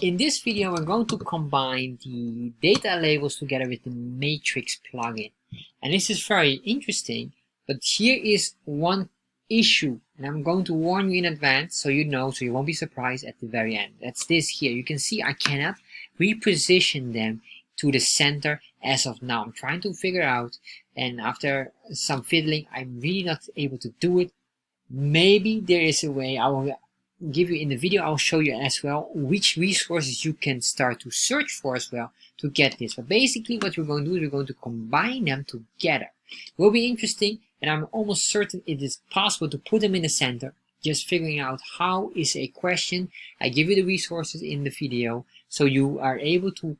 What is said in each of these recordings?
In this video, we're going to combine the data labels together with the matrix plugin. And this is very interesting, but here is one issue, and I'm going to warn you in advance so you know, so you won't be surprised at the very end. That's this here. You can see I cannot reposition them to the center as of now. I'm trying to figure out, and after some fiddling, I'm really not able to do it. Maybe there is a way. I will give you in the video. I'll show you as well which resources you can start to search for as well to get this. But basically what we're going to do is we're going to combine them together. It will be interesting, and I'm almost certain it is possible to put them in the center. Just figuring out how is a question. I give you the resources in the video so you are able to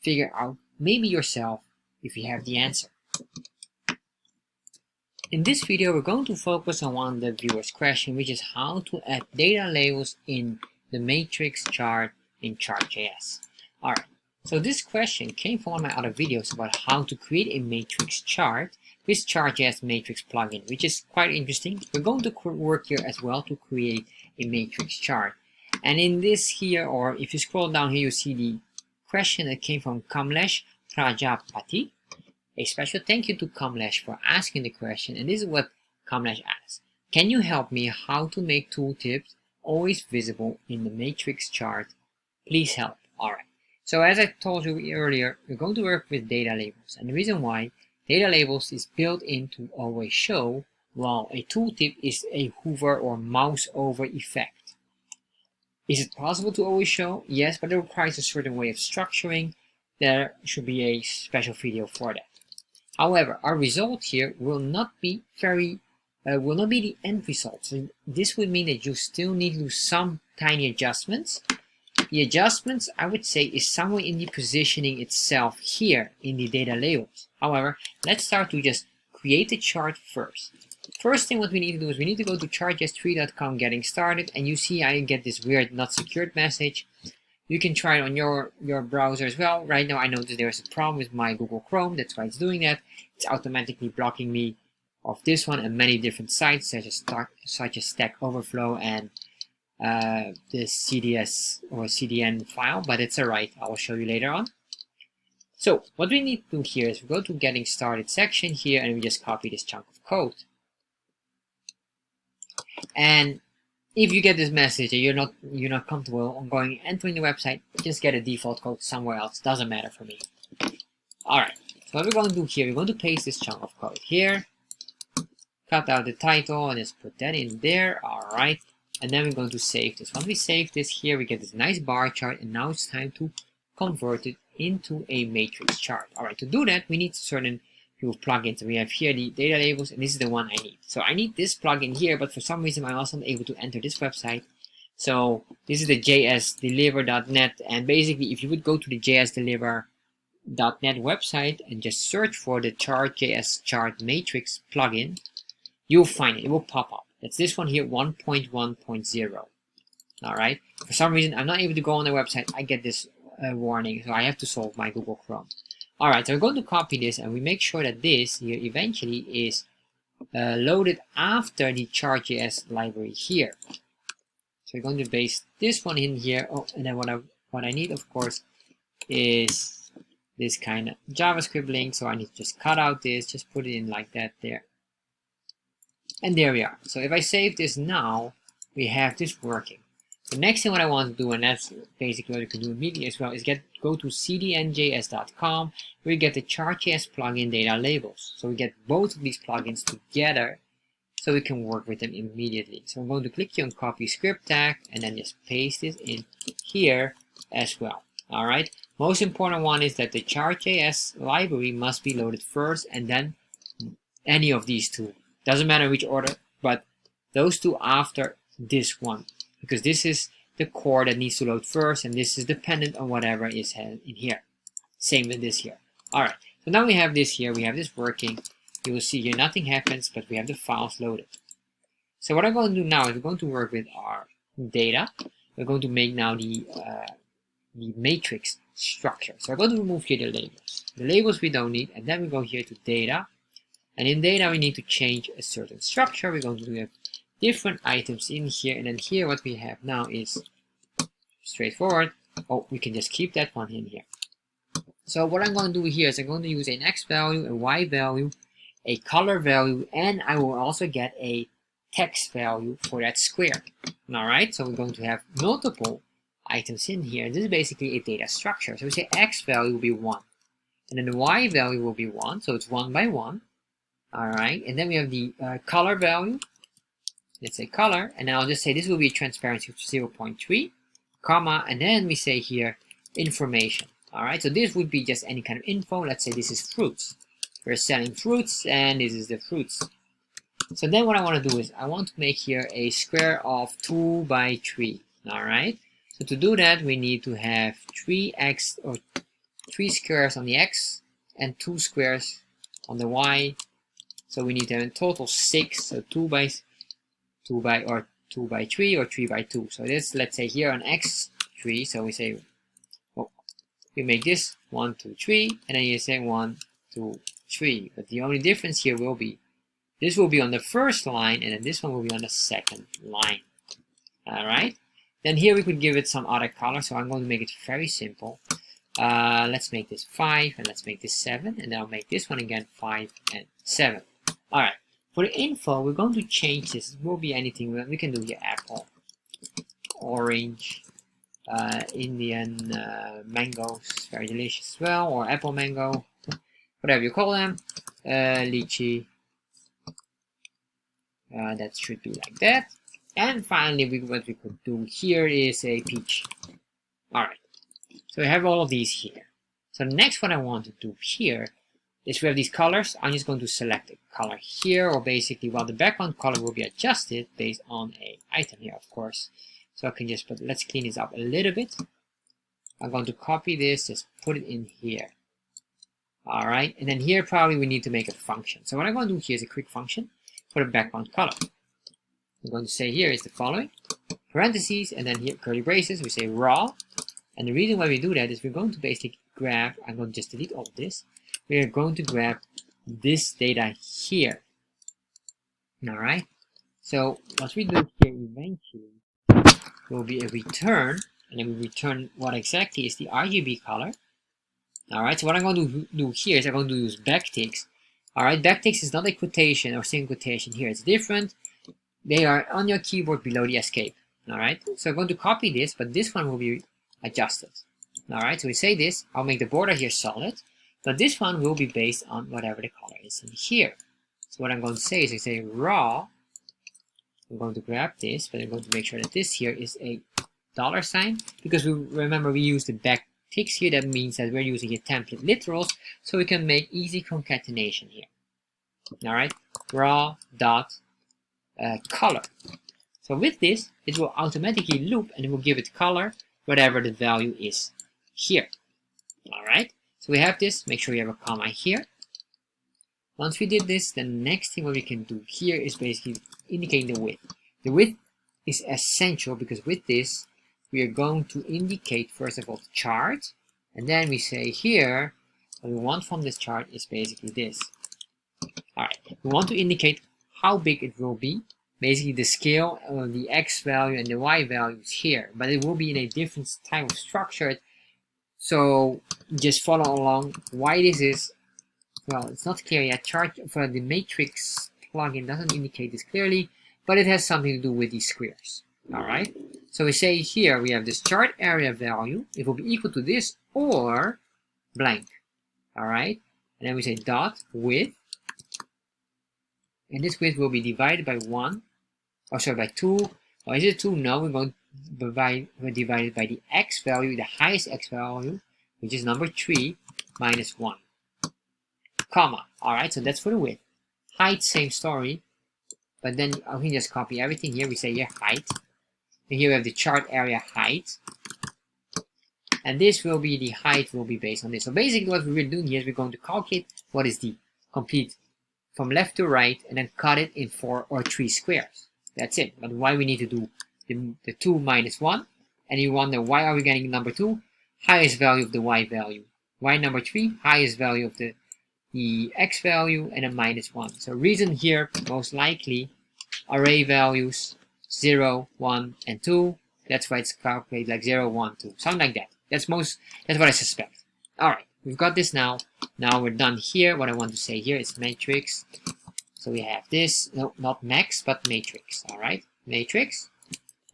figure out maybe yourself if you have the answer. In this video, we're going to focus on one of the viewers' questions, which is how to add data labels in the matrix chart in Chart.js. Alright, so this question came from one of my other videos about how to create a matrix chart with Chart.js matrix plugin, which is quite interesting. We're going to work here as well to create a matrix chart. And in this here, or if you scroll down here, you see the question that came from Kamlesh Prajapati. A special thank you to Kamlesh for asking the question, and this is what Kamlesh asks. Can you help me how to make tooltips always visible in the matrix chart? Please help. Alright, so as I told you earlier, we're going to work with data labels, and the reason why data labels is built in to always show, while a tooltip is a hover or mouse over effect. Is it possible to always show? Yes, but it requires a certain way of structuring. There should be a special video for that. However, our result here will not be the end result. So this would mean that you still need to do some tiny adjustments. The adjustments, I would say, is somewhere in the positioning itself here in the data labels. However, let's start to just create the chart first. First thing what we need to do is we need to go to chartjs3.com getting started, and you see I get this weird not secured message. You can try it on your browser as well. Right now I notice there's a problem with my Google Chrome. That's why it's doing that. It's automatically blocking me of this one and many different sites such as Stack Overflow and this CDS or CDN file, but it's alright. I will show you later on. So what we need to do here is we go to getting started section here, and we just copy this chunk of code. And if you get this message and you're not comfortable on entering the website, just get a default code somewhere else. Doesn't matter for me. Alright, so what we're going to do here, we're going to paste this chunk of code here, cut out the title and just put that in there. Alright, and then we're going to save this. Once we save this here, we get this nice bar chart, and now it's time to convert it into a matrix chart. Alright, to do that, we need certain few plugins. We have here the data labels, and this is the one I need. So I need this plugin here, but for some reason I'm also not able to enter this website. So this is the jsdeliver.net, and basically if you would go to the jsdeliver.net website and just search for the Chart.js chart matrix plugin, you'll find it. It will pop up. It's this one here, 1.1.0. Alright, for some reason I'm not able to go on the website. I get this warning, so I have to solve my Google Chrome. Alright, so we're going to copy this, and we make sure that this here eventually is loaded after the Chart.js library here. So we're going to paste this one in here. Oh, and then what I need, of course, is this kind of JavaScript link. So I need to just cut out this, just put it in like that there. And there we are. So if I save this now, we have this working. The next thing what I want to do, and that's basically what you can do immediately as well, is go to cdnjs.com, where you get the Chart.js plugin data labels. So we get both of these plugins together so we can work with them immediately. So I'm going to click here on copy script tag and then just paste it in here as well. Alright, most important one is that the Chart.js library must be loaded first, and then any of these two. Doesn't matter which order, but those two after this one. Because this is the core that needs to load first, and this is dependent on whatever is in here. Same with this here. Alright, so now we have this here, we have this working. You will see here nothing happens, but we have the files loaded. So what I'm going to do now is we're going to work with our data. We're going to make now the matrix structure. So I'm going to remove here the labels. The labels we don't need, and then we go here to data. And in data we need to change a certain structure. We're going to do different items in here, and then here what we have now is straightforward. Oh, we can just keep that one in here. So what I'm going to do here is I'm going to use an X value, a Y value, a color value, and I will also get a text value for that square. Alright, so we're going to have multiple items in here. This is basically a data structure. So we say X value will be 1. And then the Y value will be 1, so it's 1 by 1. Alright, and then we have the color value. Let's say color, and I'll just say this will be transparency of 0.3, comma, and then we say here information. Alright, so this would be just any kind of info. Let's say this is fruits. We're selling fruits, and this is the fruits. So then what I want to do is I want to make here a square of 2 by 3. Alright, so to do that we need to have 3x or 3 squares on the x and 2 squares on the y. So we need to have in total 6. So 2 by 3 or 3 by 2. So this, let's say here on x3. So we say, well, we make this 1, 2, 3, and then you say 1, 2, 3. But the only difference here will be this will be on the first line, and then this one will be on the second line. Alright. Then here we could give it some other color. So I'm going to make it very simple. Let's make this 5, and let's make this 7, and then I'll make this one again 5 and 7. Alright. For the info, we're going to change this. It will be anything. We can do here apple, orange, Indian mangoes, very delicious as well, or apple mango, whatever you call them, lychee. That should be like that. And finally, what we could do here is a peach. Alright, so we have all of these here. So next what I want to do here is we have these colors. I'm just going to select a color here, or basically, well, the background color will be adjusted based on a item here, of course. So I can just put, let's clean this up a little bit. I'm going to copy this, just put it in here. Alright, and then here probably we need to make a function. So what I'm going to do here is a quick function for the background color. I'm going to say here is the following, parentheses, and then here curly braces, we say raw. And the reason why we do that is we're going to basically grab, I'm going to just delete all of this. We are going to grab this data here. Alright, so what we do here eventually will be a return, and then we return what exactly is the RGB color. Alright, so what I'm going to do here is I'm going to use backticks. Alright, backticks is not a quotation or single quotation here, it's different. They are on your keyboard below the escape. Alright, so I'm going to copy this, but this one will be adjusted. Alright, so we say this, I'll make the border here solid, but this one will be based on whatever the color is in here. So what I'm going to say is I say raw, I'm going to grab this, but I'm going to make sure that this here is a $sign, because we remember we use the backticks here, that means that we're using a template literals, so we can make easy concatenation here. Alright, raw dot color. So with this, it will automatically loop and it will give it color, whatever the value is here. Alright, so we have this, make sure you have a comma here. Once we did this, the next thing what we can do here is basically indicating the width. The width is essential because with this, we are going to indicate first of all the chart, and then we say here, what we want from this chart is basically this. Alright, we want to indicate how big it will be, basically the scale of the X value and the Y values here, but it will be in a different type of structure. So just follow along why this is. Well, it's not clear yet. Chart for the matrix plugin doesn't indicate this clearly, but it has something to do with these squares. Alright, so we say here we have this chart area value. It will be equal to this or blank. Alright, and then we say dot width, and this width will be divided by 1, or sorry, by 2. Or is it 2? No, we're going to divide it by the X value, the highest X value, which is number 3, minus 1. Comma. Alright, so that's for the width. Height, same story. But then I can just copy everything here. We say here height. And here we have the chart area height. And this will be the height will be based on this. So basically what we're doing here is we're going to calculate what is the complete from left to right and then cut it in 4 or 3 squares. That's it. But why we need to do the 2 minus 1. And you wonder why are we getting number 2? Highest value of the Y value. Y number 3, highest value of the X value, and a minus 1. So reason here, most likely, array values 0, 1, and 2, That's why it's calculated like 0, 1, 2, something like that. That's what I suspect. Alright, we've got this now. Now we're done here. What I want to say here is matrix. So we have this, no, not max, but matrix. Alright, matrix,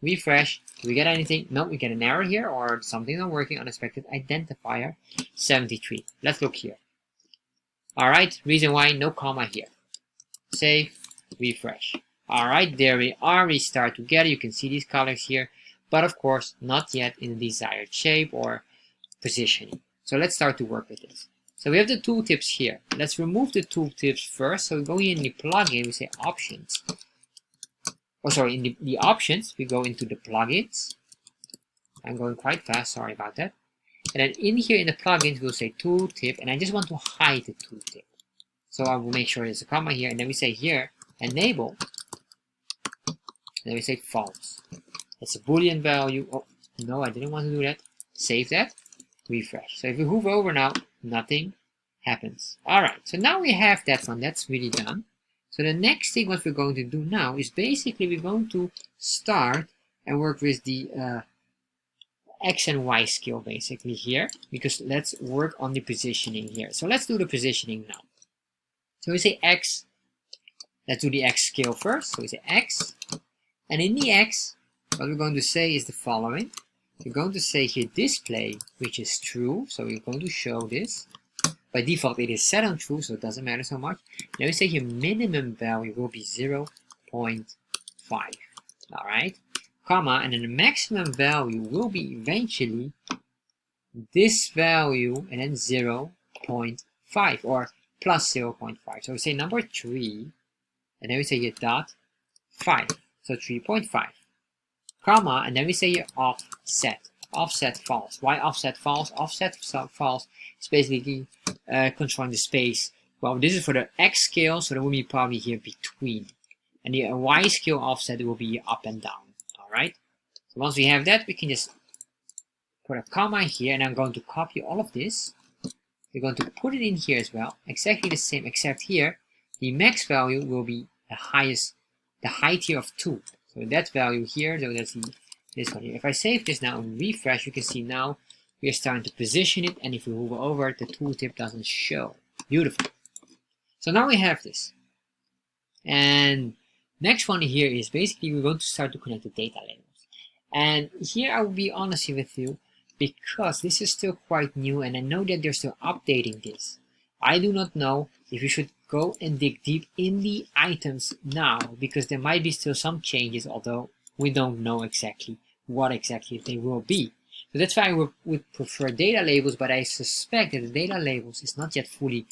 refresh. Do we get anything? No, we get an error here, or something not working, unexpected identifier, 73. Let's look here. Alright, reason why, no comma here. Save, refresh. Alright, there we are, we start together. You can see these colors here, but of course, not yet in the desired shape or positioning. So let's start to work with this. So we have the tooltips here. Let's remove the tooltips first. So we go here in the plugin, we say options. Oh, sorry, in the options, we go into the plugins. I'm going quite fast, sorry about that. And then in here in the plugins, we'll say tooltip, and I just want to hide the tooltip. So I will make sure there's a comma here, and then we say here, enable. And then we say false. That's a Boolean value. Oh, no, I didn't want to do that. Save that, refresh. So if we hover over now, nothing happens. Alright, so now we have that one. That's really done. So the next thing what we're going to do now is basically we're going to start and work with the X and Y scale basically here, because let's work on the positioning here. So let's do the positioning now. So we say X, let's do the X scale first. So we say X, and in the X, what we're going to say is the following. We're going to say here display, which is true, so we're going to show this. By default it is set on true, so it doesn't matter so much. Now we say here minimum value will be 0.5. Alright, comma, and then the maximum value will be eventually this value and then 0.5 or plus 0.5. So we say number 3, and then we say here dot 5, so 3.5. Comma, and then we say here offset. Offset false. Why offset false? Offset false is basically controlling the space. Well, this is for the X scale, so there will be probably here between. And the Y scale offset will be up and down. Alright? So once we have that, we can just put a comma here, and I'm going to copy all of this. We're going to put it in here as well. Exactly the same, except here, the max value will be the height here of 2. So that value here, so that's this one here. If I save this now and refresh, you can see now we are starting to position it, and if we hover over it, the tooltip doesn't show. Beautiful. So now we have this. And next one here is basically we're going to start to connect the data labels. And here I will be honest with you, because this is still quite new and I know that they're still updating this. I do not know if you should go and dig deep in the items now, because there might be still some changes, although we don't know exactly what exactly they will be. So that's why I would prefer data labels, but I suspect that the data labels is not yet fully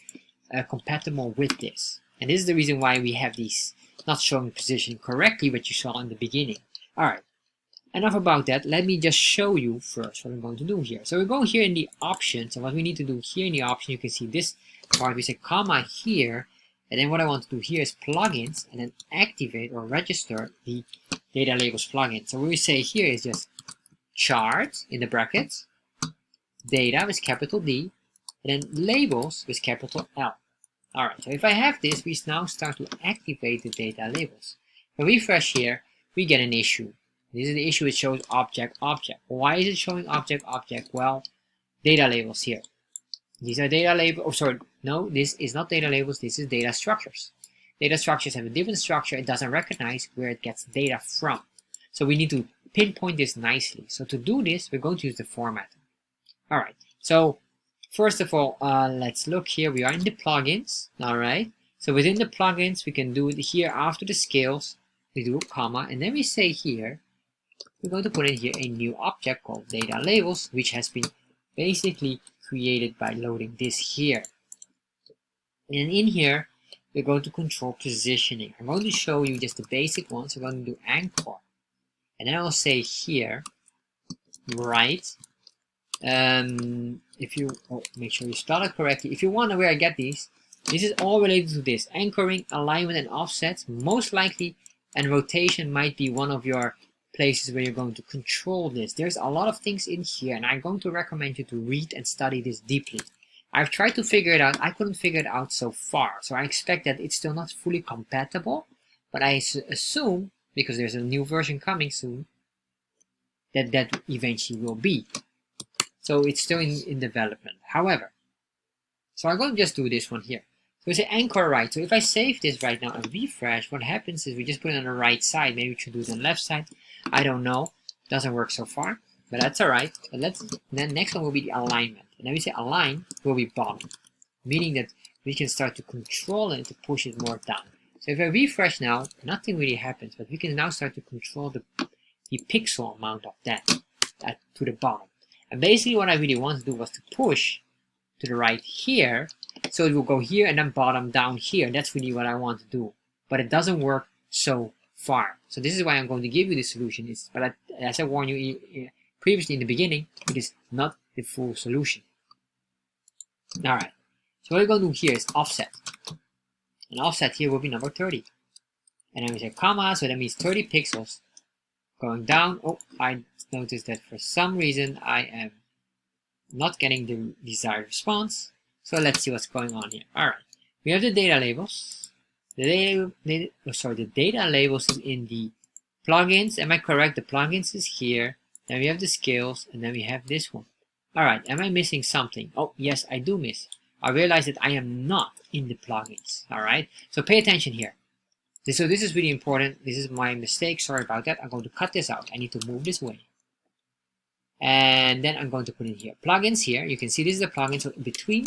compatible with this. And this is the reason why we have these not showing position correctly, what you saw in the beginning. Alright, enough about that. Let me just show you first what I'm going to do here. So we're going here in the options, and what we need to do here in the option, you can see this part, we say comma here, and then what I want to do here is plugins, and then activate or register the data labels plugin. So what we say here is just chart in the brackets, data with capital D, and then labels with capital L. Alright, so if I have this, we now start to activate the data labels. When we refresh here, we get an issue. This is the issue, it shows object, object. Why is it showing object, object? Well, data labels here. These are data labels, oh sorry, no, this is not data labels, this is data structures. Data structures have a different structure, it doesn't recognize where it gets data from. So we need to pinpoint this nicely. So to do this, we're going to use the formatting. Alright, so first of all, let's look here, we are in the plugins, alright. So within the plugins, we can do it here after the scales, we do a comma, and then we say here, we're going to put in here a new object called data labels, which has been basically created by loading this here. And in here, we're going to control positioning. I'm going to show you just the basic ones. We're going to do anchor. And then I'll say here, right, if you, make sure you spell it correctly. If you wonder where I get these, this is all related to this. Anchoring, alignment, and offsets. Most likely, and rotation might be one of your places where you're going to control this. There's a lot of things in here, and I'm going to recommend you to read and study this deeply. I've tried to figure it out. I couldn't figure it out so far, so I expect that it's still not fully compatible, but I assume, because there's a new version coming soon, that eventually will be. So it's still in development. However, so I'm going to just do this one here. So we say anchor right. So if I save this right now and refresh, what happens is we just put it on the right side. Maybe we should do it on the left side. I don't know. Doesn't work so far, but that's alright. But then next one will be the alignment. And then we say align will be bottom, meaning that we can start to control it to push it more down. So if I refresh now, nothing really happens, but we can now start to control the pixel amount of that to the bottom. And basically what I really want to do was to push to the right here, so it will go here and then bottom down here. That's really what I want to do, but it doesn't work so far. So this is why I'm going to give you the solution. But as I warned you previously in the beginning, it is not the full solution. Alright, so what we're going to do here is offset. And offset here will be number 30. And then we say comma, so that means 30 pixels. Going down, oh, I noticed that for some reason I am not getting the desired response. So let's see what's going on here. Alright, we have the data labels. The data labels is in the plugins. Am I correct? The plugins is here. Then we have the scales, and then we have this one. Alright, am I missing something? Oh, yes, I do miss. I realize that I am not in the plugins. Alright, so pay attention here. So this is really important. This is my mistake. Sorry about that. I'm going to cut this out. I need to move this way. And then I'm going to put in here. Plugins here. You can see this is the plugin. So in between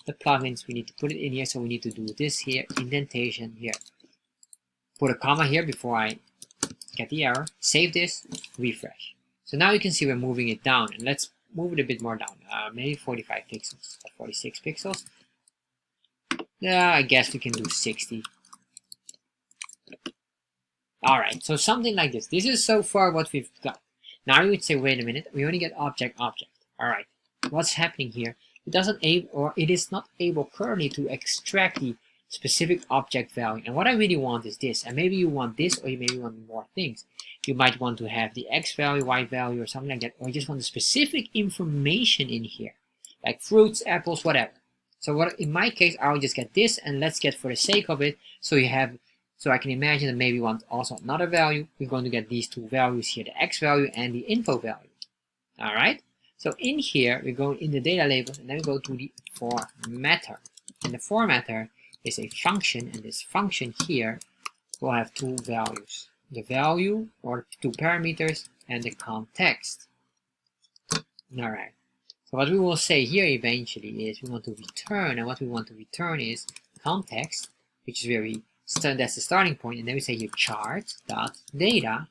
the plugins, we need to put it in here. So we need to do this here. Indentation here. Put a comma here before I get the error. Save this. Refresh. So now you can see we're moving it down. And let's move it a bit more down. Maybe 45 pixels or 46 pixels. Yeah, I guess we can do 60. Alright, so something like this. This is so far what we've got. Now you would say, wait a minute, we only get object. Alright, what's happening here? It is not able currently to extract the specific object value. And what I really want is this. And maybe you want this, or you maybe want more things. You might want to have the X value, Y value, or something like that. Or you just want the specific information in here. Like fruits, apples, whatever. So in my case, I'll just get this, and let's get for the sake of it. So I can imagine that maybe you want also another value. We're going to get these two values here, the X value and the info value. Alright? So in here, we go in the data labels, and then we go to the formatter. And the formatter is a function, and this function here will have two values. The value, or two parameters, and the context. Alright. So what we will say here eventually is we want to return, and what we want to return is context, which is that's the starting point, and then we say here chart.data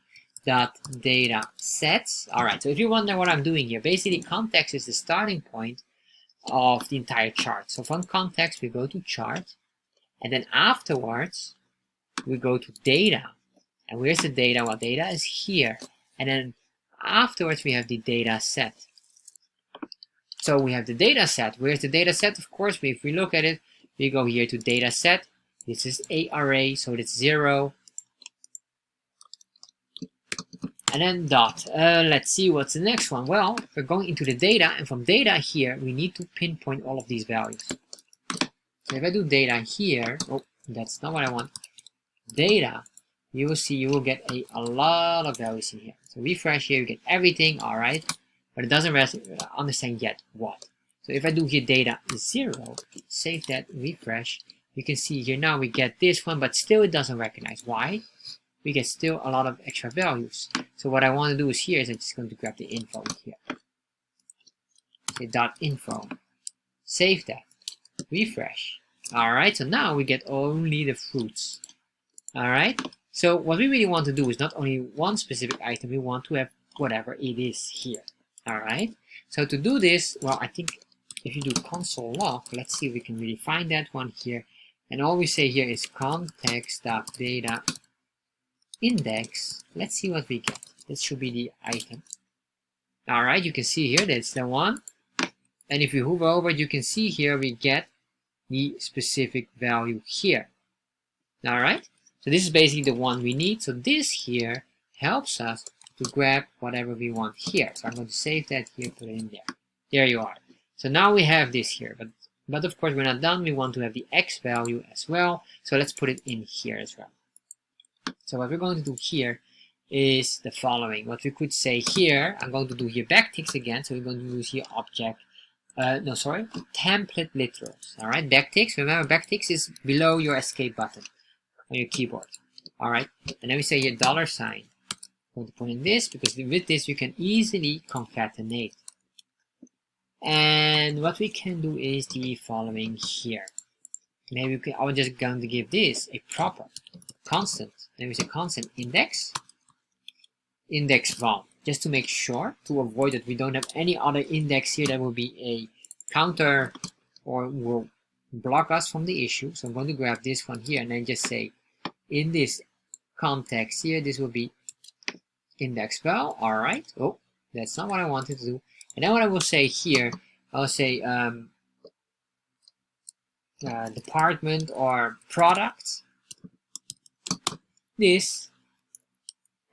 sets. Alright, so if you wonder what I'm doing here, basically context is the starting point of the entire chart. So from context we go to chart, and then afterwards we go to data. And where's the data? Well, data is here, and then afterwards we have the data set. So we have the data set. Where's the data set? Of course, if we look at it, we go here to data set. This is a array, so it's 0. And then dot. Let's see what's the next one. Well, we're going into the data, and from data here, we need to pinpoint all of these values. So if I do data here, oh, that's not what I want. Data, you will see you will get a lot of values in here. So refresh here, you get everything, alright. But it doesn't understand yet what. So if I do here data 0, save that, refresh. You can see here now we get this one, but still it doesn't recognize. Why? We get still a lot of extra values. So what I want to do is here is I'm just going to grab the info here. Okay, .info. Save that. Refresh. Alright, so now we get only the fruits. Alright, so what we really want to do is not only one specific item, we want to have whatever it is here. Alright, so to do this, well, I think if you do console log, let's see if we can really find that one here. And all we say here is context.data index. Let's see what we get. This should be the item. Alright, you can see here that's the one. And if you hover over, you can see here we get the specific value here. Alright, so this is basically the one we need. So this here helps us to grab whatever we want here. So I'm going to save that here, put it in there. There you are. So now we have this here, but of course we're not done. We want to have the X value as well. So let's put it in here as well. So what we're going to do here is the following. What we could say here, I'm going to do here backticks again. So we're going to use here object, template literals. All right, backticks. Remember, backticks is below your escape button on your keyboard. All right, and then we say here $sign. I'm going to put in this because with this you can easily concatenate. And what we can do is the following here. Maybe I was just going to give this a proper constant. Then we say constant index val, just to make sure, to avoid that we don't have any other index here that will be a counter or will block us from the issue. So I'm going to grab this one here and then just say in this context here, this will be index val. All right. Oh, that's not what I wanted to do. And then what I will say here, I'll say department or product, this,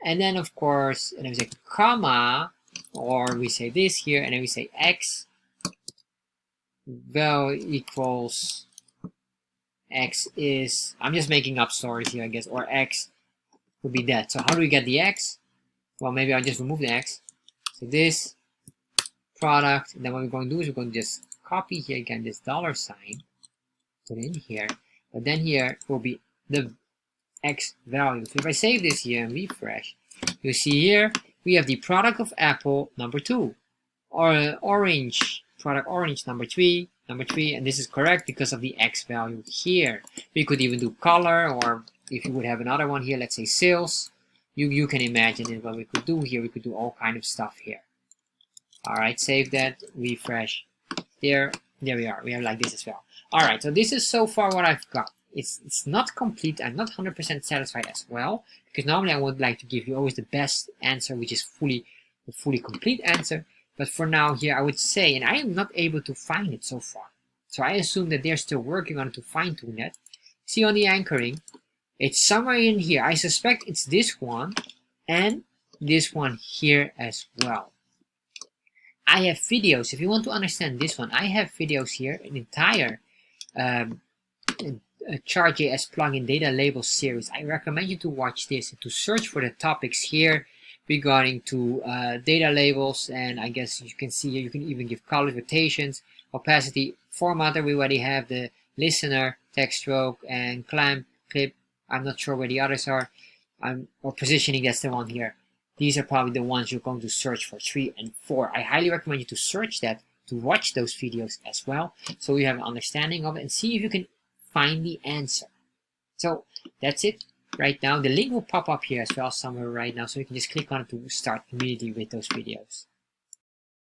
and then of course, and then we say comma, or we say this here, and then we say x val equals x is, I'm just making up stories here, I guess, or x would be that. So how do we get the x? Well, maybe I'll just remove the x. So this product, and then what we're going to do is we're going to just copy here again this $sign, put it in here, but then here will be the x value. So if I save this here and refresh, you see here we have the product of apple number 2, or orange, product orange number 3, and this is correct because of the x value here. We could even do color, or if you would have another one here, let's say sales, you can imagine it. What we could do here, we could do all kind of stuff here. All right, save that, refresh. There we are. We have like this as well. All right, so this is so far what I've got. It's not complete. I'm not 100% satisfied as well, because normally I would like to give you always the best answer, which is the fully complete answer. But for now here, I would say, and I am not able to find it so far. So I assume that they're still working on it to fine tune that. See on the anchoring, it's somewhere in here. I suspect it's this one and this one here as well. I have videos. If you want to understand this one, I have videos here, an entire Chart.js plugin-datalabels series. I recommend you to watch this and to search for the topics here regarding to data labels. And I guess you can see here, you can even give color, rotations, opacity, formatter. We already have the listener, text stroke, and clamp, clip. I'm not sure where the others are. Or positioning, that's the one here. These are probably the ones you're going to search for, 3 and 4. I highly recommend you to search that, to watch those videos as well, so you have an understanding of it and see if you can find the answer. So that's it right now. The link will pop up here as well somewhere right now, so you can just click on it to start immediately with those videos.